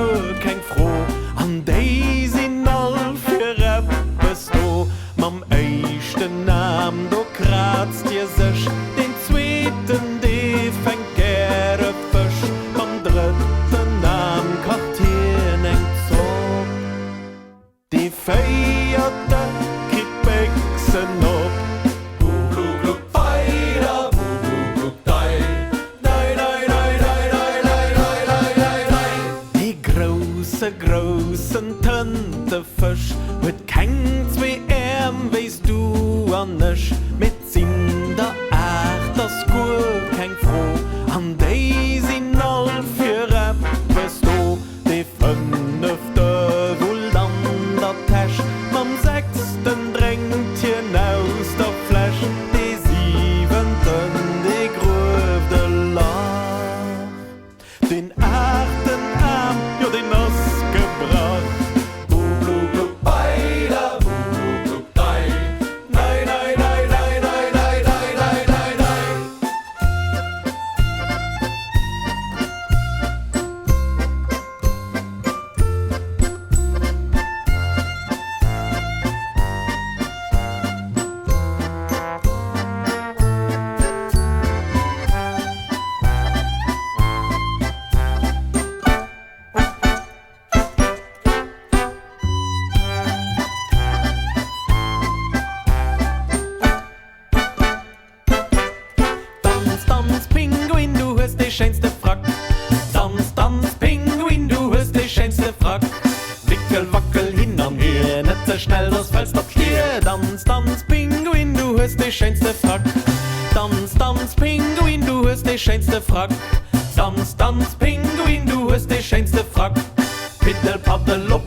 gut kein froh, an die sind all für etwas da. Mam ersten Namen, du kratzt dir sich, den zweiten, die fängt gerne Fisch, mam dritten Namen kocht hier nicht so. Die vierte kriegt Bixen ab. Großen Tintenfisch mit kein zwei Arm, weißt du an nisch. Mit Sinder ach, das gut kein froh, an die sind all für etwas da. Die fünfte wohl dann der Tasch, am sechsten drängt hier aus der Flasch. Die siebenten, die gröfte Lach. Den achten Arm, ja den gebracht. Pinguin, du hast die schönste Frack. Tanz, tanz, Pinguin, du hast die schönste Frack. Wickel, wackel, hin und her, nicht so schnell, das fällst auf Stier. Tanz, tanz, Pinguin, du hast die schönste Frack. Tanz, tanz, Pinguin, du hast die schönste Frack. Tanz, tanz, Pinguin, du hast die schönste Frack. Piddel, paddel, up,